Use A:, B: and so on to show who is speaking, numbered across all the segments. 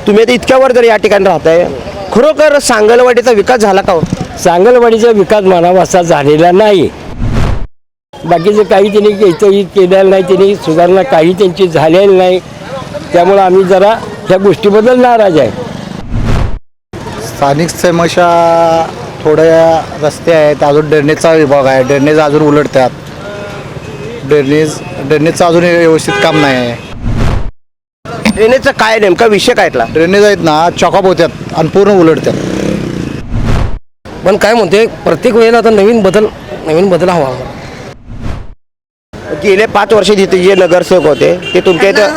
A: तुम्ही आता इतक्यावर जर या ठिकाणी राहताय, खरोखर सांगलवाडीचा विकास झाला का हो?
B: सांगलवाडीचा विकास म्हणावा असा झालेला नाही. बाकीचं काही त्यांनी इथंही केलेलं नाही, त्यांनी सुधारणा काही त्यांची झालेली नाही. त्यामुळं आम्ही जरा ह्या गोष्टीबद्दल नाराज आहे.
C: स्थानिक समस्या थोड्या रस्ते आहेत, अजून ड्रेनेजचा विभाग आहे, ड्रेनेज अजून उलटतात. ड्रेनेजचं अजून व्यवस्थित काम नाही आहे.
A: ड्रेनेजचा काय नेमका विषय काय इथला?
C: ड्रेनेज आहेत ना चॉकअप होतात आणि पूर्ण उलटतात.
D: पण काय म्हणते प्रत्येक वेळेला आता नवीन बदल हवा.
A: गेले 5 वर्ष तिथे जे नगरसेवक होते ते तुमच्या इथं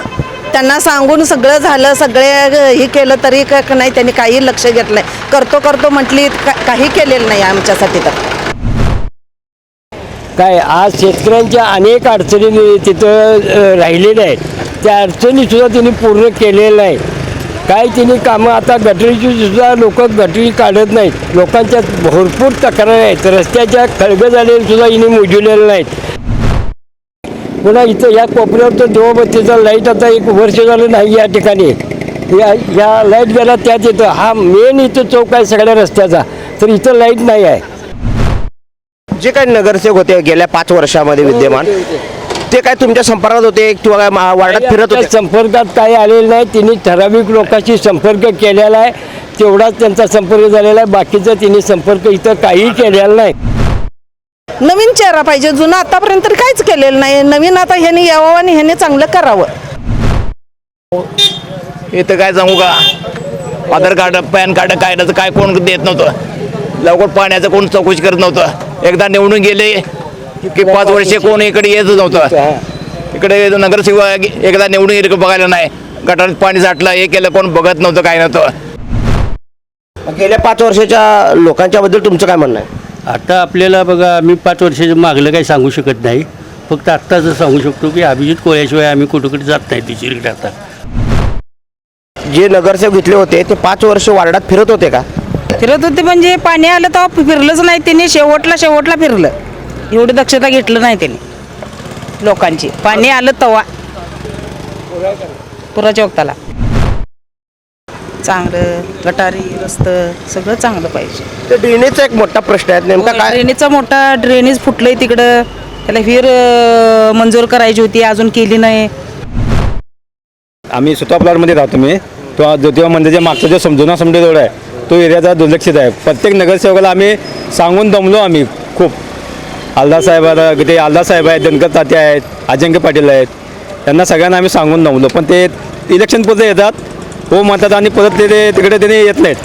E: त्यांना सांगून सगळं झालं, सगळे हे केलं तरी नाही त्यांनी काही लक्ष घेतलं नाही. करतो म्हटली काही केलेलं नाही आमच्यासाठी. तर
B: काय आज शेतकऱ्यांच्या अनेक अडचणी तिथं राहिलेल्या आहेत. त्या अडचणीसुद्धा त्यांनी पूर्ण केलेल्या नाही. काय त्यांनी कामं आता गटरीची सुद्धा लोक गटरी काढत नाहीत. लोकांच्या भरपूर तक्रारी आहेत. रस्त्याच्या खळगे झालेले सुद्धा हिने मोजलेले नाहीत. पुन्हा इथं या कोपऱ्यावर तर देवबत्तीचा लाईट आता 1 वर्ष झालं नाही या ठिकाणी. या लाईट गेला त्यात येतं. हा मेन इथं चौक आहे सगळ्या रस्त्याचा, तर इथं लाईट नाही आहे.
A: जे काही नगरसेवक होते गेल्या 5 वर्षामध्ये विद्यमान, ते काय तुमच्या संपर्कात होते किंवा काय वार्डात फिरत होते?
B: संपर्कात काही आलेलं नाही. त्यांनी ठराविक लोकांशी संपर्क केलेला आहे, तेवढाच त्यांचा संपर्क झालेला आहे. बाकीचा त्यांनी संपर्क इथं काही केलेला नाही.
E: नवीन चेहरा पाहिजे, जुनं आतापर्यंत तरी काहीच केलेलं नाही. नवीन आता ह्याने यावं आणि ह्याने चांगलं करावं.
F: इथं काय सांगू का, आधार कार्ड पॅन कार्ड काढायचं काय कोण देत नव्हतं. लवकर पाण्याचं कोण चौकशी करत नव्हतं. एकदा निवडून गेले की 5 वर्षे कोण इकडे येत नव्हतं. इकडे नगरसेवक एकदा निवडून गेले बघायला नाही. गटारात पाणी साठलं, हे केलं, कोण बघत नव्हतं, काय नव्हतं.
A: गेल्या 5 वर्षाच्या लोकांच्या बद्दल तुमचं काय म्हणणं आहे?
G: आता आपल्याला बघा, आम्ही 5 वर्षाच्या मागलं काही सांगू शकत नाही. फक्त आत्ताच सांगू शकतो की अभिजित कोळ्याशिवाय आम्ही कुठे जात नाही तिची आता.
A: जे नगरसेवक घेतले होते ते 5 वर्ष वार्डात फिरत होते का?
E: फिरत होते म्हणजे पाणी आलं तेव्हा फिरलंच नाही. त्यांनी शेवटला फिरलं. एवढी दक्षता घेतलं नाही त्यांनी लोकांची. पाणी आलं तेव्हा पुराच्या वक्ताला चांगलं गटारी रस्तं सगळं चांगलं पाहिजे.
A: ते ड्रेनेजचा एक मोठा प्रश्न आहे. नेमका काय?
E: ड्रेनेजचा मोठा ड्रेनेज फुटलंय तिकडं. त्याला विहीर मंजूर करायची होती, अजून केली नाही.
H: आम्ही सुता प्लॉटमध्ये राहतो. मी तो ज्योतिबा मंदिराच्या मागचा जो जुना समजा रोड आहे तो एरियाचा दुर्लक्षित आहे. प्रत्येक नगरसेवकाला आम्ही सांगून दमलो. आम्ही खूप आलदार साहेब आहेत, धनकर तात्या आहेत, अजिंक्य पाटील आहेत, त्यांना सगळ्यांना आम्ही सांगून दमलो. पण ते इलेक्शन पुरते येतात, हो म्हणतात आणि परत ते तिकडे त्यांनी येत नाहीत.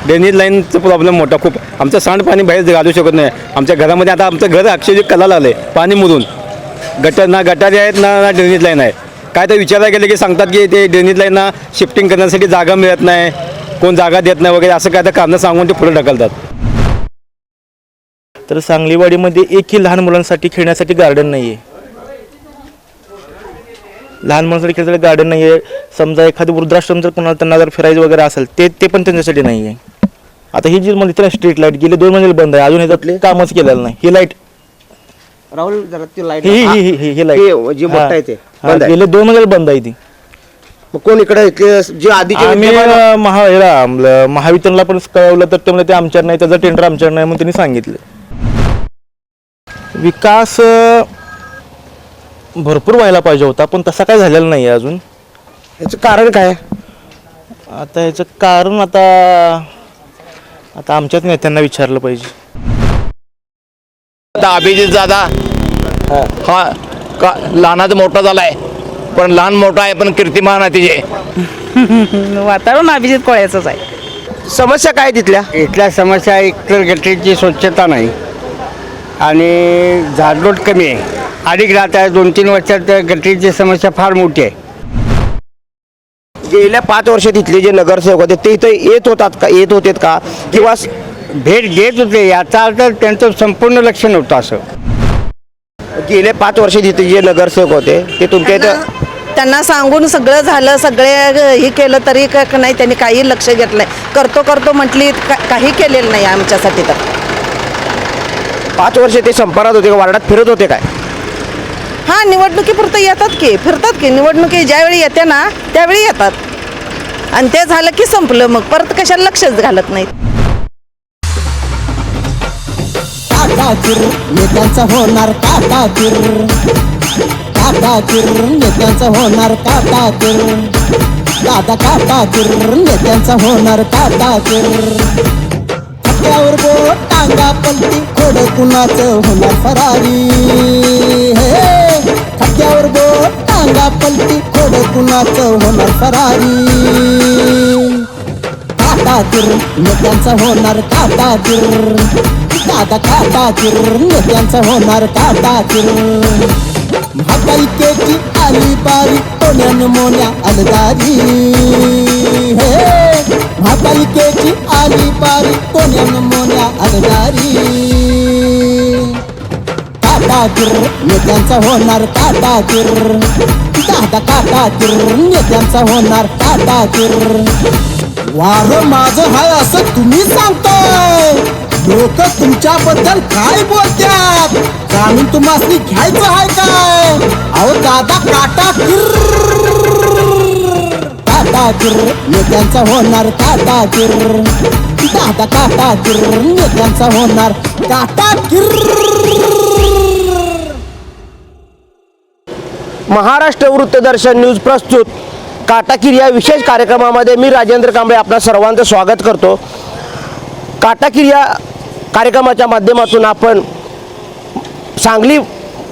H: ड्रेनेज लाईनचा प्रॉब्लेम मोठा खूप. आमचं सांडपाणी बाहेर घालू शकत नाही. आमच्या घरामध्ये आता आमचं घर अक्षरशः कला लागलं आहे पाणी मुरून. गटारी आहेत ना ड्रेनेज लाईन आहे. काय तर विचारायला गेले की सांगतात की ते ड्रेनेज लाईनना शिफ्टिंग करण्यासाठी जागा मिळत नाही, कोण जागा देत नाही वगैरे, असं काय तर कारणं सांगून ते पुढे ढकलतात.
I: तर सांगलीवाडीमध्ये एकही लहान मुलांसाठी खेळण्यासाठी गार्डन नाही आहे. लहान मुलांसाठी खेळण्यासाठी गार्डन नाही आहे. समजा एखादं वृद्धाश्रम जर कोणाला त्यांना जर फिरायचं वगैरे असेल ते पण त्यांच्यासाठी नाही आहे. आता ही जी म्हणजे स्ट्रीट लाईट गेले 2 महिने बंद आहे, अजून ह्याच्यात कामच केलेलं नाही. ही लाईट
A: राहुल जरा ती लाईट
I: ही लाईट
A: जी मोठा आहे ते
I: गेले 2 महिने बंद आहे ती.
A: कोण इकडे जे आधीचे
I: आम्ही महावितरणला पण कळवलं तर ते म्हणजे ते आमच्यावर नाही, त्याचं टेंडर आमच्यावर नाही म्हणून त्यांनी सांगितलं. विकास भरपूर व्हायला पाहिजे होता, पण तसा काय झालेला नाही आहे अजून.
A: याचं कारण काय?
I: आता याचं कारण आता आमच्याच नेत्यांना विचारलं पाहिजे.
F: आता अभिजित दादा हा का लहानाचा मोठा झालाय, पण लहान मोठा आहे पण कीर्तिमान आहे तिचे.
E: वातावरण अभिजित कोळ्याचंच आहे.
A: समस्या काय तिथल्या?
B: इथल्या समस्या एकतर गटरीची स्वच्छता नाही आणि झाडलोट कमी आहे. अधिक राहत आहे. 2-3 वर्षात गटरीची समस्या फार मोठी आहे.
A: गेल्या 5 वर्ष तिथले जे नगरसेवक होते ते इथं येत होते का किंवा
B: भेट घेत होते, याचा अर्थ त्यांचं संपूर्ण लक्ष नव्हतं. असं
A: गेले 5 वर्ष तिथे जे नगरसेवक होते ते तुमच्या इथं
E: त्यांना सांगून सगळं झालं, सगळे हे केलं तरी नाही त्यांनी काही लक्ष घेतलं नाही. करतो म्हटली काही केलेलं नाही आमच्यासाठी. तर
A: 5 वर्ष ते संपर्कात होते का, वार्डात फिरत होते काय?
E: हां, निवडणुकीपुरतं येतात की फिरतात की. निवडणुकी ज्यावेळी येते ना त्यावेळी येतात. आणि ते झालं की संपलं, मग परत कशाला लक्षच घालत नाहीत.
J: काटाकीर नेत्यांचा होणार काटाकीर, काटाकीर नेत्यांचा होणार काटाकीर, दादा काटाकीर नेत्यांचा होणार काटाकीर. खट्यावर बोट टांगा पलटी खोड कुणाचं होणार फरारी, हे खट्यावर बोट टांगा पलटी खोड कुणाचं होणार फरारी. काटाकीर नेत्यांचा होणार काटाकीर, दादा काटाकीर नेत्यांचा होणार काटाकीर. महापालिकेची आली बारी कोण्यानं मोन्या अलदारी, हे महापालिकेची आली बारी कोण्यानं मोन्या अलदारी. काटाकीर नेत्यांचा होणार काटाकीर, दादा काटाकीर नेत्यांचा होणार काटाकीर. वार माझं हाय असं तुम्ही सांगताय, लोक तुमच्याबद्दल काय बोलतात, जाणून तुम्हाला घ्यायचं आहे काय. अहो दादा काटाकीर, काटाकीर नेत्यांचा होणार काटाकीर, दादा काटाकीर नेत्यांचा होणार काटाकीर.
A: महाराष्ट्र वृत्तदर्शन न्यूज प्रस्तुत काटाकीर या विशेष कार्यक्रमामध्ये मी राजेंद्र कांबळे आपल्या सर्वांचं स्वागत करतो. काटाकीर या कार्यक्रमाच्या माध्यमातून आपण सांगली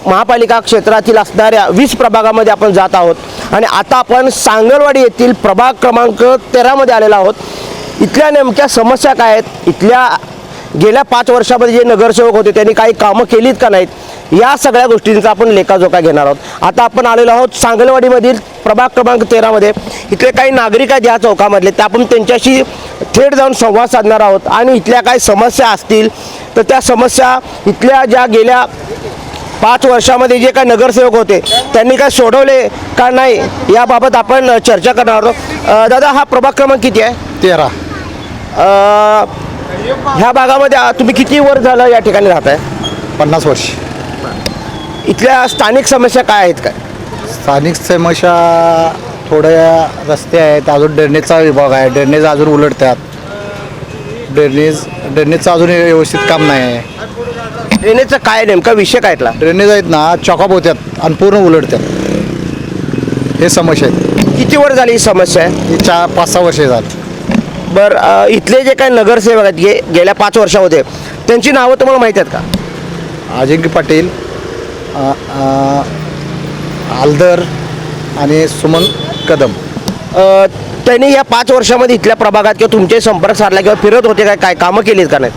A: महापालिका क्षेत्रातील असणाऱ्या 20 प्रभागामध्ये आपण जात आहोत आणि आता आपण सांगलवाडी येथील प्रभाग क्रमांक 13 मध्ये आलेलो आहोत. इथल्या नेमक्या समस्या काय आहेत, इथल्या गेल्या 5 वर्षामध्ये जे नगरसेवक होते त्यांनी काही कामं केलीत का नाहीत, या सगळ्या गोष्टींचा आपण लेखाजोखा घेणार आहोत. आता आपण आलेलो आहोत सांगलवाडीमधील प्रभाग क्रमांक 13 मध्ये. इथले काही नागरिक आहेत या चौकामधले, ते आपण त्यांच्याशी थेट जाऊन संवाद साधणार आहोत आणि इथल्या काही समस्या असतील तर त्या समस्या इथल्या ज्या गेल्या 5 वर्षामध्ये जे काही नगरसेवक होते त्यांनी काय सोडवले का नाही याबाबत आपण चर्चा करणार आहोत. दादा, हा प्रभाग क्रमांक किती आहे?
C: 13.
A: ह्या भागामध्ये तुम्ही किती वर्ष झालं या ठिकाणी राहताय?
C: 50 वर्ष.
A: इथल्या स्थानिक समस्या काय आहेत काय?
C: स्थानिक समस्या थोड्या रस्ते आहेत, अजून ड्रेनेजचा विभाग आहे, ड्रेनेज अजून उलटतात, ड्रेनेजचं अजून व्यवस्थित काम नाही आहे.
A: ड्रेनेजचा काय नेमका विषय काय इथला?
C: ड्रेनेज आहेत ना चॉकअप होतात आणि पूर्ण उलटतात, हे समस्या आहेत.
A: किती वर्ष झाली ही समस्या आहे?
C: ही 5-6 वर्ष झाली.
A: बरं, इथले जे काही नगरसेवक आहेत गेल्या 5 वर्षामध्ये त्यांची नावं तुम्हाला माहीत आहेत का?
C: अजिंक्य पाटील, आलदर आणि सुमन कदम.
A: त्यांनी या 5 वर्षामध्ये इथल्या प्रभागात किंवा तुमचे संपर्क साधला किंवा फिरत होते काय, काय कामं केलीत का नाही?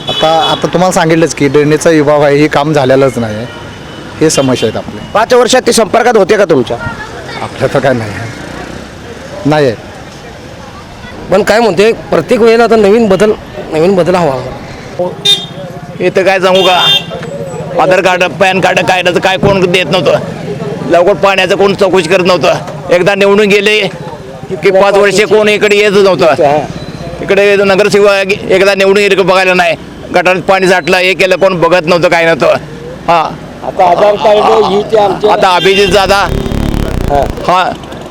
C: आता तुम्हाला सांगितलंच की ड्रेनेजचा विभाग आहे, हे काम झालेलंच नाही आहे, हे समस्या आहेत आपल्या.
A: 5 वर्षात ते संपर्कात होते का तुमच्या?
C: आपल्या तर काय नाही आहे.
D: पण काय म्हणते, प्रत्येक वेळेला आता नवीन बदल हवा.
F: इथं काय सांगू का, आधार कार्ड पॅन कार्ड काढायचं काय कोण देत नव्हतं, लवकर पाण्याचं कोण चौकशी करत नव्हतं. एकदा निवडून गेले की 5 वर्षे कोण इकडे येत नव्हतं. इकडे नगरसेवक एकदा निवडून गेले की बघायला नाही, गटारात पाणी साठलं हे केलं कोण बघत नव्हतं, काय नव्हतं. हां,
B: आता आधार कार्ड ही ते आमच्या
F: आता अभिजित दादा हा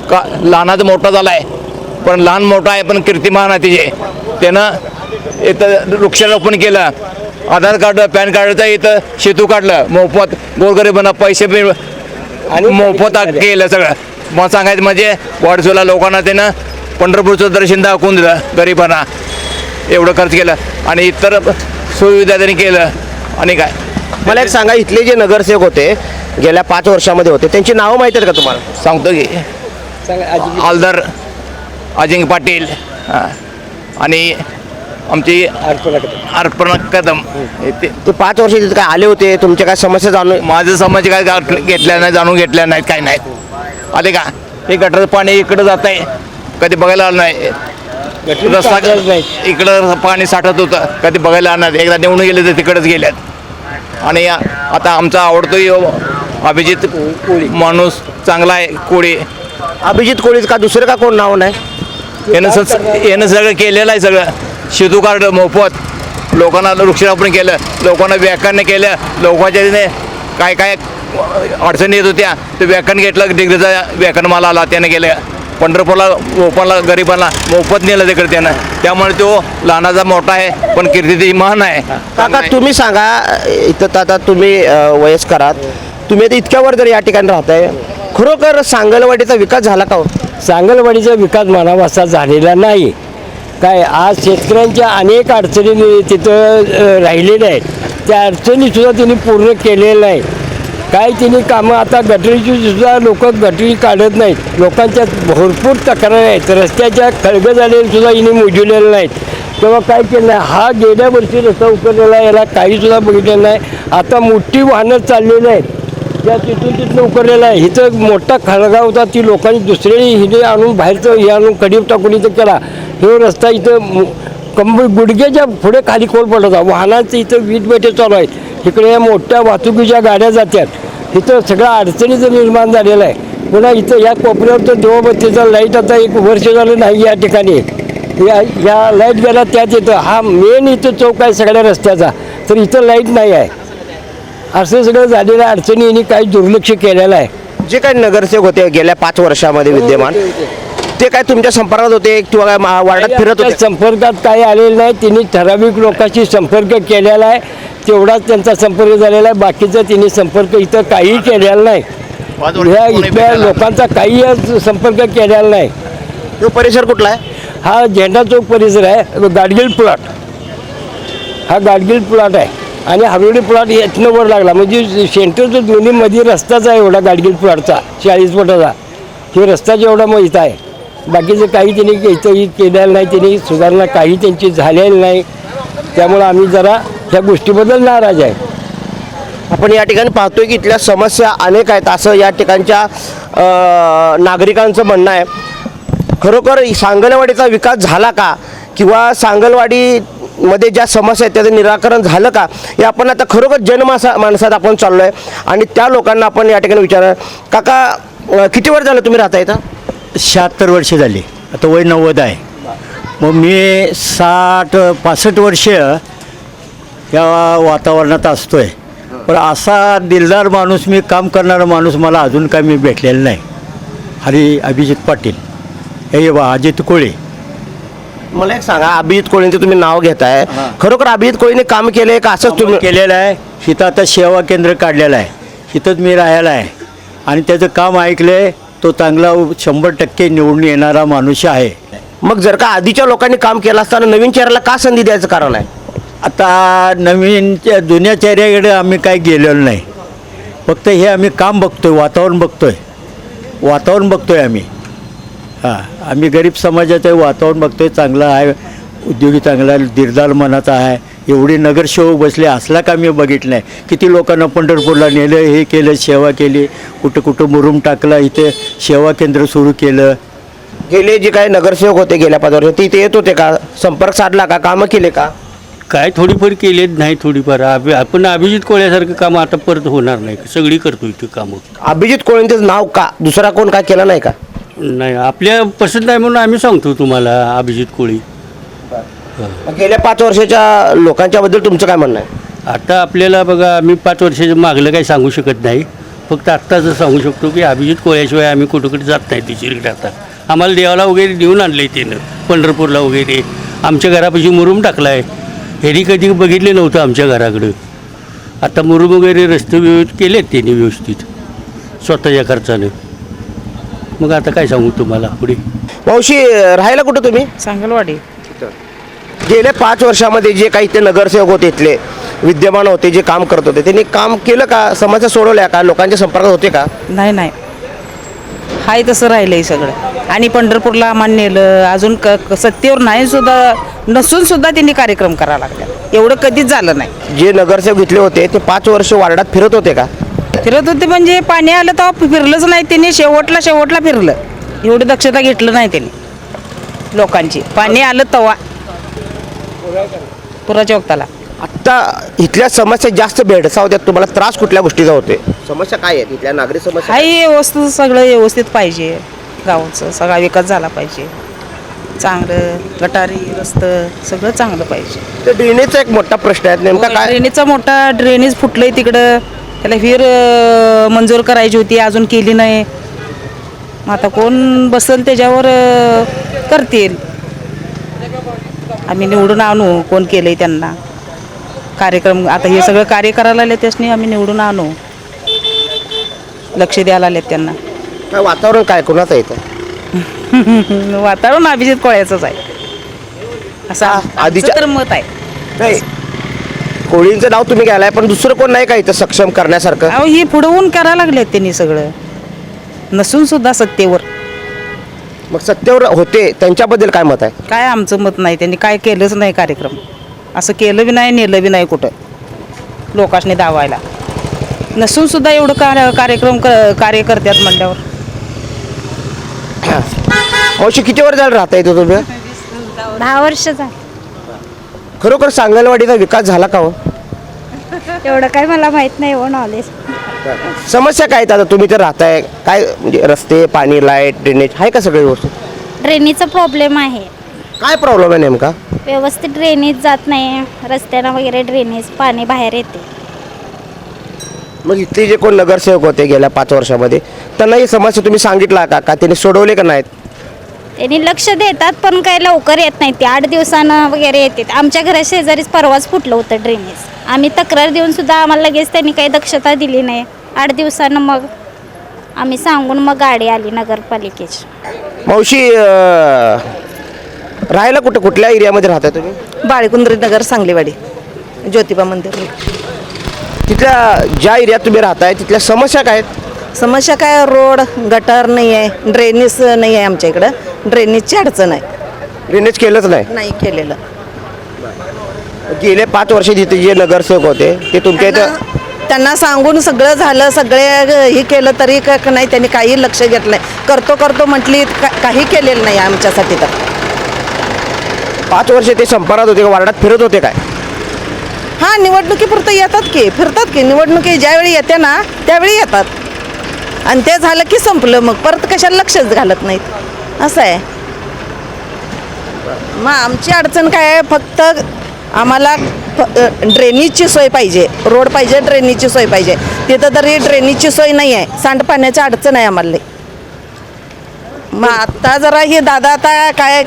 F: का लहानाचा मोठा झाला आहे, पण लहान मोठा आहे पण कीर्तिमान आहे तिचे. त्यानं इथं वृक्षारोपण केलं, आधार कार्ड पॅन कार्डचं इथं सेतू काढलं मोफत, गोरगरिबांना पैसे आणि मोफत केलं सगळं. मग सांगायचं म्हणजे वाडसूला लोकांना त्यानं पंढरपूरचं दर्शन दाखवून दिलं, गरिबांना एवढं खर्च केलं आणि इतर सुविधा त्यांनी केलं. आणि काय
A: मला एक सांगा, इथले जे नगरसेवक होते गेल्या 5 वर्षामध्ये होते त्यांची नावं माहीत आहेत का तुम्हाला?
F: सांगतो की, आलदर, अजिंक्य पाटील आणि आमची अर्पणा कदम.
A: ते 5 वर्ष तिथे काय आले होते, तुमच्या काय समस्या जाणून?
F: माझं समज काय घेतल्या नाही, जाणून घेतल्या नाहीत, काय नाहीत. आले का, हे गटरचं पाणी इकडं जात आहे, कधी बघायला आलं नाही. रस्ता इकडं पाणी साठत होतं, कधी बघायला आलं नाही. एकदा निवडून गेले तर तिकडंच गेल्यात. आणि आता आमचा आवडतो अभिजित माणूस चांगला आहे, कोळी.
A: अभिजित कोळीच का, दुसरं का कोण नाव नाही?
F: यानं सगळं केलेलं आहे, सगळं सेतू कार्ड मोफत, लोकांना वृक्षारोपण केलं, लोकांना व्याख्यान केलं, लोकांच्या काय काय अडचणी येत होत्या ते व्याख्यान घेतलं, डिग्रीचा व्याख्यानमाला आला त्याने केलं. पंढरपूरला मोफतला गरिबांना मोफत नेलं तिकडे त्यानं, त्यामुळे तो लहानाचा मोठा आहे पण कीर्तीची महान आहे.
A: काका तुम्ही सांगा, इथं आता तुम्ही वयस्कर आहात, तुम्ही आता इतक्यावर जर या ठिकाणी राहताय, खरोखर सांगलवाडीचा विकास झाला का हो?
B: सांगलवाडीचा विकास म्हणावा असा झालेला नाही. काय आज शेतकऱ्यांच्या अनेक अडचणी तिथं राहिलेल्या आहेत, त्या अडचणीसुद्धा त्यांनी पूर्ण केलेल्या नाही. काय त्यांनी कामं आता गटरीची सुद्धा लोक गटरी काढत नाहीत. लोकांच्या भरपूर तक्रारी आहेत, रस्त्याच्या खळगं झालेले सुद्धा हिने मोजलेले नाहीत. तेव्हा काय केलं नाही, हा गेल्या वर्षी रस्ता उकरलेला आहे, याला काहीसुद्धा बघितलेलं नाही. आता मोठी वाहनं चाललेली आहेत, त्या तिथून उकरलेला आहे. इथं मोठा खळगा होता, ती लोकांनी दुसऱ्याने हिने आणून बाहेरचं हे आणून कडीप टाकून इथं केला. हे रस्ता इथं गुडघ्याच्या पुढे खाली खोल पडत होता. वाहनांचं इथं वीज बेटे चालू आहेत, इकडे मोठ्या वाहतुकीच्या गाड्या जातात, इथं सगळं अडचणीचं निर्माण झालेलं आहे. पुन्हा इथं या कोपऱ्यावर तर देवबत्तीचा लाईट आता 1 वर्ष झालं नाही या ठिकाणी. या लाईट गेला त्यात येतं, हा मेन इथं चौक आहे सगळ्या रस्त्याचा, तर इथं लाईट नाही आहे. असं सगळं झालेलं अडचणी यांनी काही दुर्लक्ष केलेलं आहे.
A: जे काही नगरसेवक होते गेल्या 5 वर्षामध्ये विद्यमान, ते काय तुमच्या संपर्कात होते किंवा काय वार्डात फिरत होते?
B: संपर्कात काही आलेलं नाही. त्यांनी ठराविक लोकांशी संपर्क केलेला आहे, तेवढाच त्यांचा संपर्क झालेला आहे. बाकीचा त्यांनी संपर्क इथं काही केलेला नाही. ह्या इथल्या लोकांचा काही संपर्क केलेला नाही.
A: तो परिसर कुठला आहे?
B: हा झेंडा चौक परिसर आहे, गाडगिल प्लॉट, हा गाडगिल प्लॉट आहे. आणि हवेली प्लॉट यातनं वर लागला, म्हणजे सेंटरचा दोन्हीमध्ये रस्ताच आहे एवढा गाडगिल प्लॉटचा 40 फुटाचा. हे रस्ताच एवढा माहीत आहे. बाकीचं काही त्यांनी इथंही केलेलं नाही, त्यांनी सुधारणा काही त्यांची झालेली नाही. त्यामुळं आम्ही जरा ह्या गोष्टीबद्दल नाराज आहे.
A: आपण या ठिकाणी पाहतोय की इथल्या समस्या अनेक आहेत, असं या ठिकाणच्या नागरिकांचं म्हणणं आहे. खरोखर सांगलवाडीचा विकास झाला का, किंवा सांगलवाडीमध्ये ज्या समस्या आहेत त्याचं निराकरण झालं का, हे आपण आता खरोखर माणसात आपण चाललो आहे. आणि त्या लोकांना आपण या ठिकाणी विचार, काका किती वर्ष झालं तुम्ही राहता इथं?
G: 76 वर्षे झाली, आता वय 90 आहे. मग मी 65 वर्ष या वातावरणात असतो आहे. पण असा दिलदार माणूस, मी काम करणारा माणूस मला अजून काय मी भेटलेला नाही. अभिजित पाटील, हे अजित कोळे.
A: मला एक सांगा, अभिजित कोळेंचं तुम्ही नाव घेताय, खरोखर अभिजित कोळेने काम केलंय का असंच तुम्ही
G: केलेलं आहे? इथं आता सेवा केंद्र काढलेलं आहे, इथंच मी राहायला आहे आणि त्याचं काम ऐकलं. तो चांगला 100% निवडून येणारा माणूस आहे.
A: मग जर का आधीच्या लोकांनी काम केलं असताना नवीन चेहऱ्याला का संधी द्यायचं कारण आहे?
G: आता नवीन जुन्या चेहऱ्याकडे आम्ही काय गेलेलो नाही. फक्त हे आम्ही काम बघतोय, वातावरण बघतोय आम्ही. आम्ही गरीब समाजाचं वातावरण बघतोय, चांगलं आहे, उद्योगी चांगला दिलदार मनाचा आहे. एवढे नगरसेवक बसले असला का मी बघितलं नाही. किती लोकांना पंढरपूरला नेलं, हे केलं, सेवा केली, कुठं मुरुम टाकला, इथे सेवा केंद्र सुरू केलं.
A: गेले जे काही नगरसेवक होते गेल्या 5 वर्षात, ते येत होते का, संपर्क साधला का, कामं केले का?
G: काय थोडीफार केलेत नाही, थोडीफार. आपण अभिजित कोळ्यासारखं काम आता परत होणार नाही, सगळी करतो इथे कामं.
A: अभिजित कोळेंचं नाव का, दुसरा कोण काय केलं नाही का?
G: नाही, आपल्या पसंत आहे म्हणून आम्ही सांगतो तुम्हाला अभिजित कोळी.
A: गेल्या 5 वर्षाच्या लोकांच्या बद्दल तुमचं काय म्हणणं आहे?
G: आता आपल्याला बघा, आम्ही 5 वर्षाच्या मागलं काही सांगू शकत नाही. फक्त आत्ताच सांगू शकतो की अभिजित कोळ्याशिवाय आम्ही कुठं जात नाही. तिची आता आम्हाला देवाला वगैरे देऊन आणलं आहे त्यानं, पंढरपूरला वगैरे. आमच्या घरापाशी मुरुम टाकला आहे, ह्यांनी कधी बघितले नव्हतं आमच्या घराकडं. आता मुरुम वगैरे रस्ते व्यवस्थित केलेत त्यांनी व्यवस्थित स्वतःच्या खर्चानं. मग आता काय सांगू तुम्हाला पुढे.
A: मावशी, राहायला कुठं तुम्ही?
E: सांगलवाडी.
A: गेल्या 5 वर्षामध्ये जे काही ते नगरसेवक होते, इथले विद्यमान होते, जे काम करत होते, त्यांनी काम केलं का, समस्या सोडवल्या का, लोकांच्या संपर्कात होते का?
E: नाही, हाय तसं राहिलंय सगळं. आणि पंढरपूरला आम्हाला नेलं, अजून सत्तेवर नाही सुद्धा नसून सुद्धा त्यांनी कार्यक्रम करायला लागला. एवढं कधीच झालं नाही.
A: जे नगरसेवक इथले होते ते 5 वर्ष वार्डात फिरत होते का?
E: फिरत होते म्हणजे पाणी आलं तेव्हा फिरलंच नाही त्यांनी. शेवटला फिरलं. एवढी दक्षता घेतलं नाही त्यांनी लोकांची. पाणी आलं तेव्हा पुराच्या वक्ताला.
A: आत्ता इथल्या समस्या जास्त भेडसावत्यात, तुम्हाला त्रास कुठल्या गोष्टीचा होते? समस्या काय आहेत इथल्या नागरी समस्या?
E: हाय व्यवस्थित, सगळं व्यवस्थित पाहिजे. गावाचं सगळा विकास झाला पाहिजे, चांगलं गटारी रस्तं सगळं चांगलं पाहिजे.
A: तर ड्रेनेजचा एक मोठा प्रश्न आहे, नेमका काय?
E: ड्रेनेजचा मोठा ड्रेनेज फुटलंय तिकडं, त्याला विहीर मंजूर करायची होती, अजून केली नाही. मग आता कोण बसेल त्याच्यावर करतील. आम्ही निवडून आणू कोण केलंय त्यांना कार्यक्रम. आता हे सगळं कार्य करायला आले त्यासनी आम्ही निवडून आणू, लक्ष द्यायला आलेत त्यांना.
A: काय वातावरण काय कोणाचं येतं?
E: वातावरण अभिजित कोळ्याचंच आहे असं आधीचं तर मत आहे.
A: नाही, कोळींचं नाव तुम्ही घ्यायलाय, पण दुसरं कोण नाही का इथं सक्षम करण्यासारखं?
E: अहो ही पुढवून करायला लागलेत त्यांनी सगळं नसून सुद्धा सत्तेवर.
A: मग सत्तेवर होते त्यांच्याबद्दल काय मत आहे?
E: काय आमचं मत नाही, त्यांनी काय केलंच नाही कार्यक्रम. असं केलं बी नाही, नेलं बी नाही कुठं लोकांनी दावायला. नसून सुद्धा एवढं कार्यक्रम कार्य करतात म्हणल्यावर.
A: मावशी किती वर्ष झालं राहता येतो तुम्ही?
K: 10 वर्ष झाली.
A: खरोखर सांगलवाडीचा विकास झाला का हो?
K: एवढं काय मला माहित नाही हो नॉलेज.
A: समस्या काय आहेत आता? तुम्ही तर राहताय, काय म्हणजे रस्ते, पाणी, लाईट, ड्रेनेज आहे का सगळी गोष्ट?
K: ड्रेनेजचा प्रॉब्लेम आहे.
A: काय प्रॉब्लेम आहे नेमका?
K: व्यवस्थित ड्रेनेज जात नाही रस्त्यानं वगैरे. ड्रेनेज पाणी बाहेर येते.
A: मग इथले जे कोण नगरसेवक होते गेल्या 5 वर्षामध्ये त्यांना ही समस्या तुम्ही सांगितला का त्यांनी सोडवले का नाहीत?
K: त्यांनी लक्ष देतात पण काही लवकर येत नाही. ते 8 दिवसानं वगैरे येते. आमच्या घरा शेजारीच परवाच फुटलं होतं ड्रेनेज. आम्ही तक्रार देऊन सुद्धा आम्हाला लगेच त्यांनी काही दक्षता दिली नाही. 8 दिवसानं मग आम्ही सांगून मग गाडी आली नगरपालिकेची.
A: मावशी राहायला कुठल्या एरियामध्ये राहताय तुम्ही?
E: बाळकुंद्री नगर, सांगलीवाडी, ज्योतिबा मंदिर.
A: तिथल्या ज्या एरियात तुम्ही राहताय तिथल्या समस्या काय आहेत?
E: समस्या काय, रोड गटार नाही आहे, ड्रेनेज नाही आहे. आमच्या इकडं ड्रेनेजची अडचण आहे.
A: ड्रेनेज केलंच नाही
E: केलेलं.
A: गेले 5 वर्ष तिथे जे नगरसेवक होते ते तुमच्या इथं
E: त्यांना सांगून सगळं झालं, सगळे हे केलं तरी नाही त्यांनी काही लक्ष घेतलं नाही. करतो म्हटली, काही केलेलं नाही आमच्यासाठी. तर
A: 5 वर्ष ते संपर्कात होते का, वार्डात फिरत होते काय?
E: हां, निवडणुकीपुरतं येतात की, फिरतात की. निवडणुकी ज्यावेळी येते ना त्यावेळी येतात आणि ते झालं की संपलं. मग परत कशाला लक्षच घालत नाहीत, असं आहे. मग आमची अडचण काय आहे, फक्त आम्हाला ड्रेनेजची सोय पाहिजे, रोड पाहिजे, ड्रेनेजची सोय पाहिजे. तिथं तरी ड्रेनेजची सोय नाही आहे. सांडपाण्याची अडचण आहे आम्हाला. मग आत्ता जरा हे दादा आता काय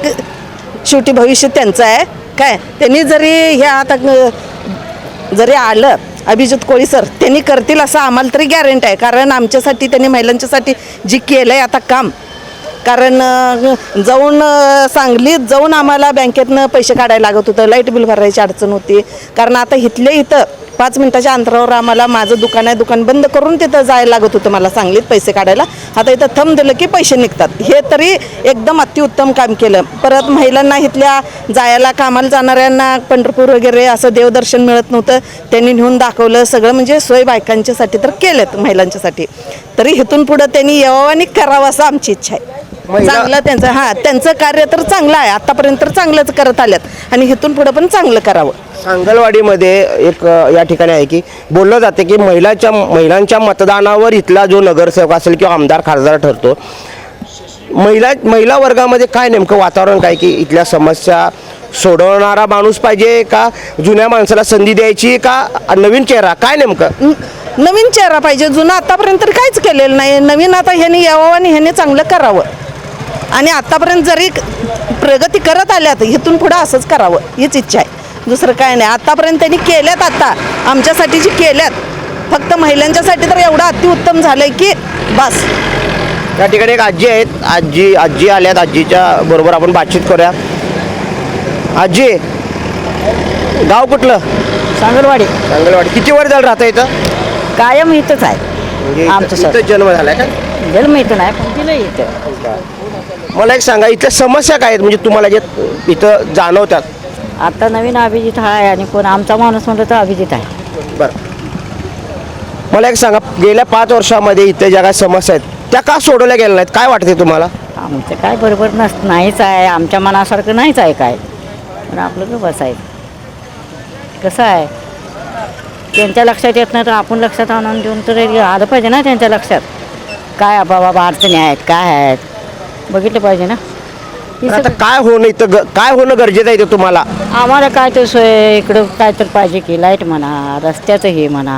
E: शेवटी भविष्य त्यांचं आहे काय. त्यांनी जरी हे आता जरी आलं अभिजित कोळी सर, त्यांनी करतील असं आम्हाला तरी गॅरंटी आहे. कारण आमच्यासाठी त्यांनी महिलांच्यासाठी जी केलं आहे आता काम. कारण जाऊन सांगलीत जाऊन आम्हाला बँकेतनं पैसे काढायला लागत होतं, लाईट बिल भरायची अडचण होती. कारण आता इथल्या इथं 5 मिनिटाच्या अंतरावर आम्हाला, माझं दुकान आहे, दुकान बंद करून तिथं जायला लागत होतं मला सांगलीत पैसे काढायला. आता इथं थंब दिलं की पैसे निघतात. हे तरी एकदम अतिउत्तम काम केलं. परत महिलांना इथल्या जायला, कामाला जाणाऱ्यांना पंढरपूर वगैरे असं देवदर्शन मिळत नव्हतं, त्यांनी नेऊन दाखवलं सगळं. म्हणजे सोय बायकांच्यासाठी तर केलेत, महिलांच्यासाठी. तरी इथून पुढं त्यांनी यावं आणि करावं असं आमची इच्छा आहे. चांगलं त्यांचं, त्यांचं कार्य तर चांगलं आहे. आतापर्यंत तर चांगलंच करत आल्यात आणि इथून पुढं पण चांगलं करावं.
A: सांगलवाडीमध्ये एक या ठिकाणी आहे की बोललं जाते की महिलांच्या मतदानावर इथला जो नगरसेवक असेल किंवा आमदार खासदार ठरतो. महिला वर्गामध्ये काय नेमकं वातावरण काय की इथल्या समस्या सोडवणारा माणूस पाहिजे का, जुन्या माणसाला संधी द्यायची का, नवीन चेहरा, काय नेमकं?
E: नवीन चेहरा पाहिजे. जुनं आतापर्यंत तर काहीच केलेलं नाही. नवीन आता ह्याने यावं आणि ह्याने चांगलं करावं. आणि आतापर्यंत जरी प्रगती करत आल्यात, इथून पुढं असंच करावं हीच इच्छा आहे. दुसरं काय नाही. आतापर्यंत त्यांनी केल्यात, आता आमच्यासाठी जी केल्यात, फक्त महिलांच्यासाठी तर एवढं अतिउत्तम झालंय की बस.
A: या ठिकाणी एक आजी आहेत, आजी आल्यात. आजीच्या बरोबर आपण बातचीत करूया. आजी, गाव कुठलं?
E: सांगलवाडी.
A: किती वर्ष झालं राहता इथं?
E: कायम इथंच आहे.
A: म्हणजे
E: आमचं
A: इथं जन्म झालाय का?
E: जन्म इथं नाही पण तिला इथं.
A: मला एक सांगा, इथल्या समस्या काय आहेत म्हणजे तुम्हाला जे इथं जाणवतात?
E: आता नवीन अभिजित आहे आणि कोण आमचा माणूस म्हणतो तर अभिजित आहे.
A: बरं, मला एक सांगा, गेल्या 5 वर्षामध्ये इथे ज्या काय समस्या आहेत त्या का सोडवल्या गेल्या नाहीत, काय वाटते तुम्हाला?
E: आमचं काय बरोबर नाहीच आहे, आमच्या मनासारखं नाहीच आहे काय. पण आपलं तर बस आहे. कसं आहे, त्यांच्या लक्षात येत नाही तर आपण लक्षात आणून देऊन तर आलं पाहिजे ना त्यांच्या लक्षात. काय बाबा अडचणी आहेत, काय आहेत, बघितलं पाहिजे ना.
A: आता काय होणं इथं काय होणं गरजेचं आहे ते तुम्हाला?
E: आम्हाला काय तर सोय इकडं काय तर पाहिजे की, लाईट म्हणा, रस्त्याचं हे म्हणा,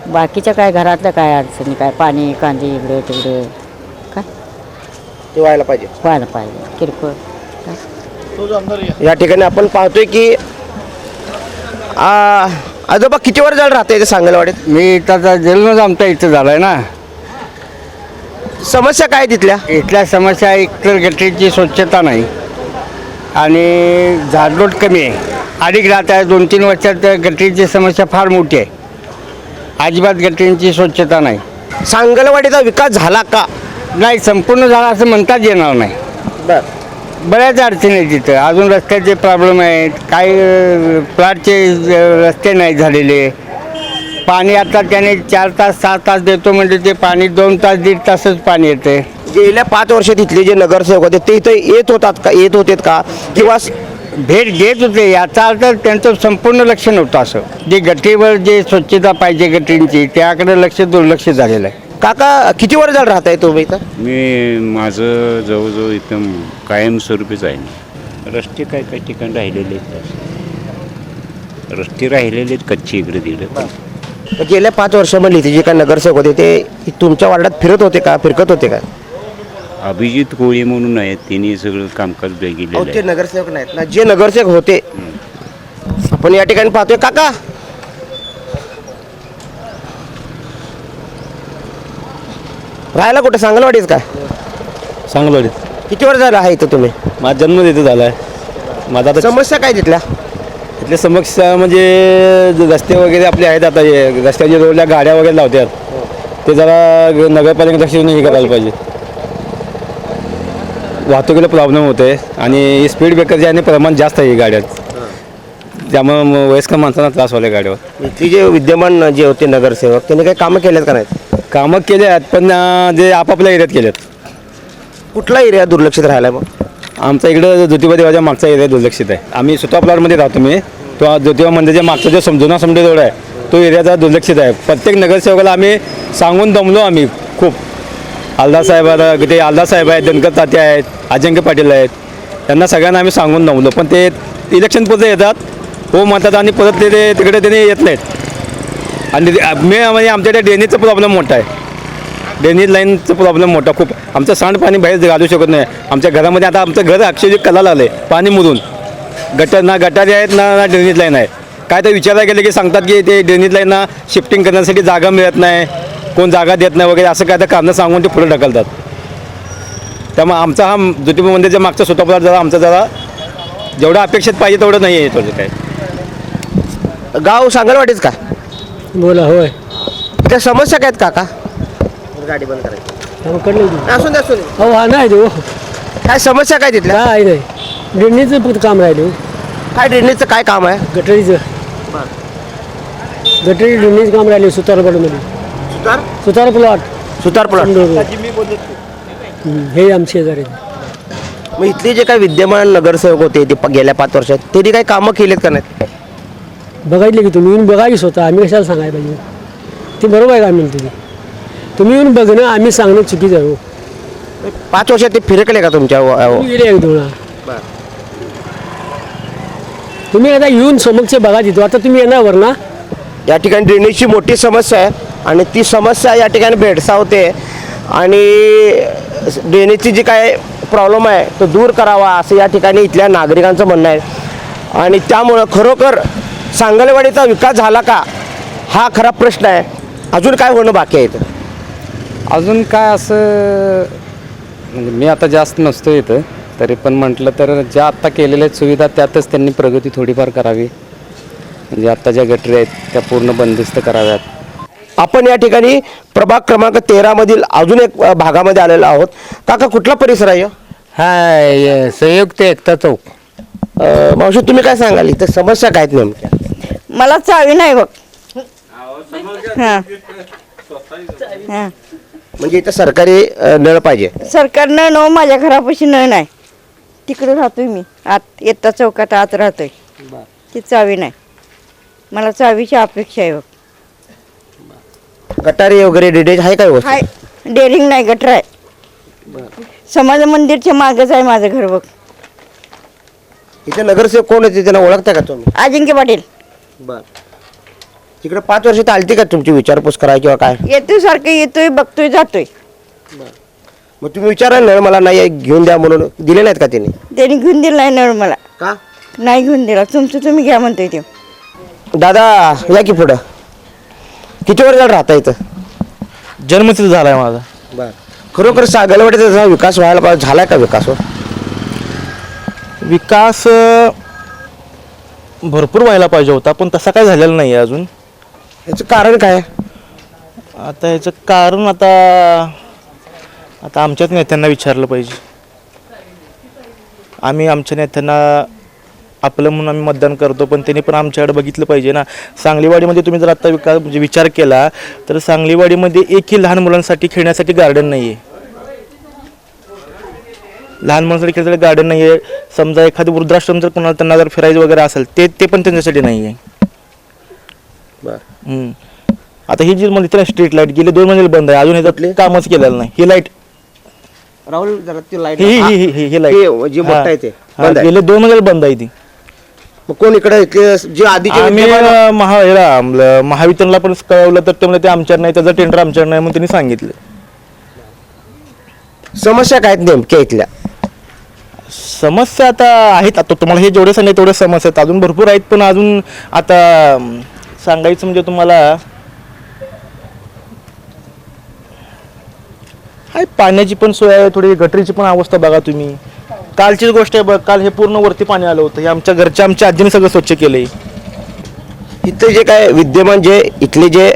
E: बाकीच्या काय घरातलं काय अडचणी, काय पाणी कांदी इकडं तिकडं
A: ते व्हायला पाहिजे.
E: व्हायला पाहिजे किरकोळ.
A: या ठिकाणी आपण पाहतोय की आजोबा किती वर झालं राहते इथे सांगलवाडीत?
B: मी त्याचा जन्मच आमचा इथं झालाय ना.
A: समस्या काय तिथल्या?
B: इथल्या समस्या एकतर गटरीची स्वच्छता नाही आणि झाडलोट कमी आहे. अडीच राहत आहे 2-3 वर्षात गटरीची समस्या फार मोठी आहे. अजिबात गटरींची स्वच्छता नाही.
A: सांगलवाडीचा विकास झाला का?
B: नाही, संपूर्ण झाला असं म्हणताच येणार नाही. बऱ्याच अडचणी आहेत तिथं. अजून रस्त्याचे प्रॉब्लेम आहेत. काही प्लॅटचे रस्ते नाही झालेले. पाणी आता त्याने 4 तास 6 तास देतो म्हणजे ते पाणी 2 तास 1.5 तासच पाणी येते.
A: गेल्या 5 वर्षात इथले जे नगरसेवक होते ते इथे येत होते का किंवा
B: भेट देत होते? याचा अर्थ त्यांचं संपूर्ण लक्ष नव्हतं. असं जे गटरीवर जे स्वच्छता पाहिजे गटरींची त्याकडे दुर्लक्ष झालेलं आहे.
A: काका किती वर झालं राहत आहे तुम्ही इथं?
H: मी माझं जवळजवळ इथं कायमस्वरूपीच आहे. रस्ते काय काही ठिकाणी राहिलेले आहेत. रस्ते राहिलेले आहेत कच्चे इकडे तिकडे.
A: गेल्या 5 वर्षामध्ये इथे जे काही नगरसेवक होते ते तुमच्या वार्डात फिरकत होते का?
H: अभिजित कोळी म्हणून आहेत, त्यांनी सगळं कामकाज केलेलं
A: ते
H: आहे.
A: नगरसेवक नाहीत ना, जे नगरसेवक होते आपण या ठिकाणी पाहतोय. काका राहायला कुठे? सांगलवाडीच काय?
H: सांगलवाडीत
A: किती वर झालं आहे इथं तुम्ही?
H: माझा जन्म तिथं झाला आहे. माझा आता
A: समस्या काय तिथल्या?
H: इथल्या समस्या म्हणजे रस्ते वगैरे आपले आहेत. आता हे रस्त्याच्या रोडला गाड्या वगैरे लावतात ते जरा नगरपालिका लक्ष देऊन हे करायला पाहिजे. वाहतुकीला प्रॉब्लेम होते आणि स्पीड ब्रेकरचे आणि प्रमाण जास्त आहे गाड्यात, त्यामुळे वयस्कर माणसांना त्रास व्हायला गाडीवर.
A: इथली जे विद्यमान जे होते नगरसेवक त्यांनी काही कामं केलेत का नाहीत?
H: कामं केले आहेत पण जे आपापल्या एरियात केलेत.
A: कुठला एरिया दुर्लक्षित राहिला मग?
H: आमचा इकडं ज्योतिबा देवाच्या मागचा एरिया दुर्लक्षित आहे. आम्ही स्वतः प्लॉटमध्ये राहतो. मी तो ज्योतिबा मंदिराच्या मागचा जो जुना समडे रोड आहे तो एरियाचा दुर्लक्षित आहे. प्रत्येक नगरसेवकाला आम्ही सांगून दमलो. आम्ही खूप आलदासाहेब आहेत, धनकर तात्या आहेत, अजिंक्य पाटील आहेत, त्यांना सगळ्यांना आम्ही सांगून दमलो. पण ते इलेक्शन पुरते येतात, हो म्हणतात आणि परत ते तिकडे त्यांनी येत नाहीत. आणि म्हणजे आमच्याकडे ड्रेनेजचा प्रॉब्लेम मोठा आहे. ड्रेनेज लाईनचा प्रॉब्लेम मोठा खूप. आमचं सांडपाणी बाहेर घालू शकत नाही. आमच्या घरामध्ये आता आमचं घर अक्षरशः कलाला आलं आहे पाणी मुरून. गटारी आहेत ना ड्रेनेज लाईन आहे. काय तर विचारायला गेले की सांगतात की ते ड्रेनेज लाईनना शिफ्टिंग करण्यासाठी जागा मिळत नाही, कोण जागा देत नाही वगैरे असं काय तर कारणं सांगून ते पुढे ढकलतात. त्यामुळे आमचा हा ज्योतिबा मंदिरच्या मागचा स्वतः प्लॉट जरा जेवढं अपेक्षित पाहिजे तेवढं नाही आहे. थोडं काय
A: गाव सांगलवाडीच का?
B: बोला. होय.
A: त्या समस्या काय आहेत काका? गाडी बंद करायची असू दे.
B: हो हा नाही देऊ
A: काय समस्या काय तिथल्या?
B: काय नाही. ड्रेनेजचं फक्त काम राहिलं.
A: काय ड्रेनेजचं काय काम आहे?
B: गटरीचं ड्रेनेज काम राहिले सुतारपडमध्ये. सुतार प्लॉट हे आमचे शेजारी.
A: मग इथले जे काही विद्यमान नगरसेवक होते ते गेल्या 5 वर्षात त्यांनी काही कामं केलेत का नाहीत?
B: बघायले की तुम्ही येऊन बघा की स्वतः. आम्ही कशाला सांगायला पाहिजे? ते बरोबर आहे का म्हणते तुम्ही येऊन बघणं आम्ही सांगणं चुकीचं आहे.
A: 5 वर्षात ते फिरकले का तुमच्या
B: गेले एक दोन. तुम्ही आता येऊन समक्ष बघा तिथं. आता तुम्ही येणार ना.
A: या ठिकाणी ड्रेनेजची मोठी समस्या आहे आणि ती समस्या या ठिकाणी भेडसावते आणि ड्रेनेजची जी काय प्रॉब्लेम आहे तो दूर करावा असं या ठिकाणी इथल्या नागरिकांचं म्हणणं आहे. आणि त्यामुळं खरोखर सांगलवाडीचा विकास झाला का हा खरा प्रश्न आहे. अजून काय होणं बाकी आहे इथं?
B: अजून काय असं म्हणजे मी आता जास्त नसतो इथं, तरी पण म्हटलं तर ज्या आत्ता केलेल्या सुविधा त्यातच त्यांनी प्रगती थोडीफार करावी. म्हणजे आत्ता ज्या गटरी आहेत त्या पूर्ण बंदिस्त कराव्यात.
A: आपण या ठिकाणी प्रभाग क्रमांक 13 मधील अजून एक भागामध्ये आलेलो आहोत. काका कुठला परिसर आहे?
B: हाय संयुक्त एकता चौक.
A: मावशी तुम्ही काय सांगाल इथं समस्या काय आहेत नेमक्या?
E: मला चावी नाही बघ. हां
A: म्हणजे इथं सरकारी नळ पाहिजे.
E: सरकारनं नो माझ्या घरापाशी नळ नाही. तिकडे राहतोय मी आत येता चौकात आत राहतोय. ती चावी नाही. मला चावीची अपेक्षा आहे बघ.
A: गटारी वगैरे ड्रेनेज आहे काय
E: हाय डेअरिंग नाही गटर आहे. समाज मंदिरच्या मागच आहे माझं घर बघ.
A: इथे नगरसेवक कोण होते त्यांना ओळखता का तुम्ही?
E: अजिंक्य पाटील.
A: बर. तिकडे 5 वर्ष आलती का तुमची विचारपूस करायची किंवा काय?
E: येतोय सारखं येतोय बघतोय जातोय.
A: मग तुम्ही विचारा नळ मला नाही घेऊन द्या म्हणून, दिले नाहीत का त्यांनी?
E: त्यांनी घेऊन दिला नाही नळ मला,
A: का?
E: नाही घेऊन दिला. तुमचं तुम्ही घ्या म्हणतोय ते.
A: दादा या की पुढं. किती वर्ष झालं राहता इथं?
I: जन्म तिथं झालाय माझा.
A: बर, खरोखर सागलवाडीचा विकास व्हायला पाहिजे, झालाय का विकास?
I: विकास भरपूर व्हायला पाहिजे होता, पण तसा काय झालेला नाही आहे अजून.
A: याचं कारण काय?
I: आता ह्याचं कारण आता आमच्याच नेत्यांना विचारलं पाहिजे. आम्ही आमच्या नेत्यांना आपलं म्हणून आम्ही मतदान करतो, पण त्यांनी पण आमच्याकडे बघितलं पाहिजे ना. सांगलीवाडीमध्ये तुम्ही जर आता म्हणजे विचार केला तर सांगलीवाडीमध्ये एकही लहान मुलांसाठी खेळण्यासाठी गार्डन नाही आहे. लहान मुलांसाठी खेळण्यासाठी गार्डन नाही आहे. समजा एखादं वृद्धाश्रम जर कोणाला त्यांना जर फिरायचं वगैरे असेल ते पण त्यांच्यासाठी नाही आहे. आता ही जी म्हणते ना स्ट्रीट लाईट गेले 2 महिने बंद आहे, अजून ह्याचं कामच केलेलं नाही. ही लाईट
A: राहुल जरा ती लाईट
I: ही लाईट
A: जी मोठा आहे ते बंद आहे.
I: गेले 2 महिने बंद आहे ती.
A: मग कोण इकडे इथले जे आधीचे
I: आम्ही
A: विद्यमान-
I: महावितरणला पण कळवलं तर ते म्हणले ते आमच्यावर नाही, त्याचं टेंडर आमच्यावर नाही म्हणून त्यांनी सांगितलं.
A: समस्या काय आहेत नेमक्या इथल्या?
I: समस्या आता आहेत. आता तुम्हाला हे जेवढे सांगितले तेवढे समस्या आहेत, अजून भरपूर आहेत. पण अजून आता सांगायचं म्हणजे तुम्हाला हाय पाण्याची पण सोय आहे, थोडी गटरीची पण अवस्था बघा तुम्ही. कालचीच गोष्ट आहे बघ, काल हे पूर्ण वरती पाणी आलं होतं. हे आमच्या आजीने सगळं स्वच्छ केलंय.
A: इथले जे काय विद्यमान जे इथले जे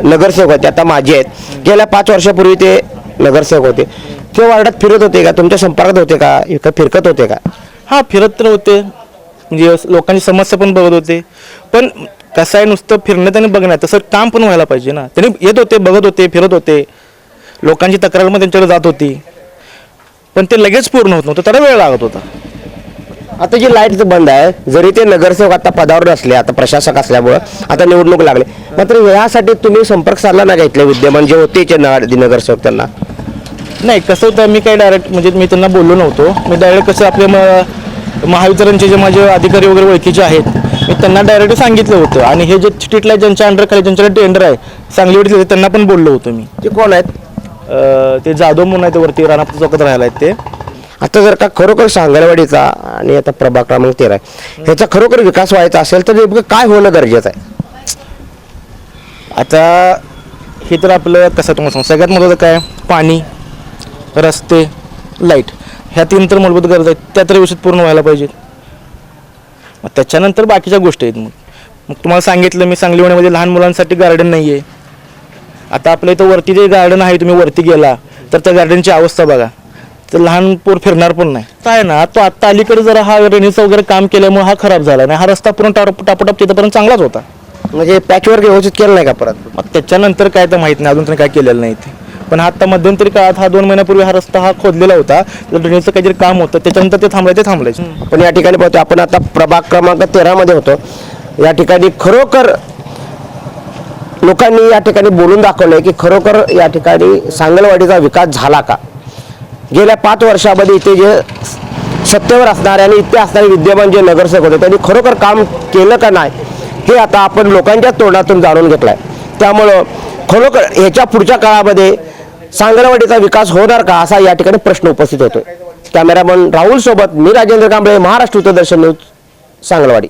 A: नगरसेवक होते, आता माझे आहेत, गेल्या 5 वर्षापूर्वी ते नगरसेवक होते, ते वार्डात फिरत होते का? तुमच्या संपर्कात होते का? इथं फिरकत होते का?
I: हा फिरत तर होते, म्हणजे लोकांची समस्या पण बघत होते. पण कसं आहे, नुसतं फिरण्यात आणि बघण्यात तसं काम पण व्हायला पाहिजे ना. त्यांनी येत होते, बघत होते, फिरत होते, लोकांची तक्रार मग त्यांच्याकडे जात होती, पण ते लगेच पूर्ण होत नव्हतं, त्याला वेळ लागत होता.
A: आता जी लाईट बंद आहे, जरी ते नगरसेवक आता पदावर नसले, आता प्रशासक असल्यामुळं आता निवडणूक लागले, मात्र यासाठी तुम्ही संपर्क साधला ना का इथले विद्यमान जे होते नगरसेवक त्यांना?
I: नाही, कसं होतं, मी काही डायरेक्ट म्हणजे मी त्यांना बोललो नव्हतो. मी डायरेक्ट कसं आपले महावितरणचे जे माझे अधिकारी वगैरे ओळखीचे आहेत, मी त्यांना डायरेक्ट सांगितलं होतं. आणि हे जे स्ट्रीट लाईट ज्यांच्या अंडर खाली ज्यांच्याकडे टेंडर आहे सांगलीवाडीतले, त्यांना पण बोललो होतो मी.
A: ते कोण आहेत?
I: ते जाधव म्हणून आहे, ते वरती राणापूर चौकात राहायला आहेत ते.
A: आता जर का खरोखर सांगलवाडीचा आणि आता प्रभाग क्रमांक 13 ह्याचा खरोखर विकास व्हायचा असेल तर नेमकं काय होणं गरजेचं आहे?
I: आता हे तर आपलं कसं तुम्हाला सांगू, सगळ्यात महत्त्वाचं काय, पाणी, रस्ते, लाईट, ह्या 3 तर मूलभूत गरजा आहेत. त्या तर व्यवस्थित पूर्ण व्हायला पाहिजेत. मग त्याच्यानंतर बाकीच्या गोष्टी आहेत. मग तुम्हाला सांगितलं मी, सांगलीवाडीमध्ये लहान मुलांसाठी गार्डन नाही आहे. आता आपल्या इथं वरती जे गार्डन आहे, तुम्ही वरती गेला तर त्या गार्डनची अवस्था बघा, तर लहान पोर फिरणार पण नाही. काय ना, तो आत्ता अलीकडे जरा हा रेणीचं वगैरे काम केल्यामुळे हा खराब झाला नाही. हा रस्ता पूर्ण टापोटाप तिथपर्यंत चांगलाच होता.
A: म्हणजे पॅचवर्क व्यवस्थित केलं नाही का परत?
I: मग त्याच्यानंतर काय तर माहीत नाही, अजून तरी काय केलेलं नाही ते. पण आता मध्यंतरी काळात हा 2 महिन्यापूर्वी हा रस्ता हा खोदलेला होता, तर ड्रेनेजचं काहीतरी काम होतं, त्याच्यानंतर ते थांबलायचे.
A: पण या ठिकाणी पाहतो आपण आता प्रभाग क्रमांक 13 मध्ये होतो. या ठिकाणी खरोखर लोकांनी या ठिकाणी बोलून दाखवलंय की खरोखर या ठिकाणी सांगलवाडीचा विकास झाला का? गेल्या 5 वर्षामध्ये इथे जे सत्तेवर असणारे आणि इथे असणारे विद्यमान जे नगरसेवक होते त्यांनी खरोखर काम केलं का नाही हे आता आपण लोकांच्या तोंडातून जाणून घेतलंय. त्यामुळं खरोखर ह्याच्या पुढच्या काळामध्ये सांगलवाडीचा विकास होणार का असा या ठिकाणी प्रश्न उपस्थित होतोय. कॅमेरामन राहुल सोबत मी राजेंद्र कांबळे, महाराष्ट्र दूरदर्शन न्यूज, सांगलवाडी.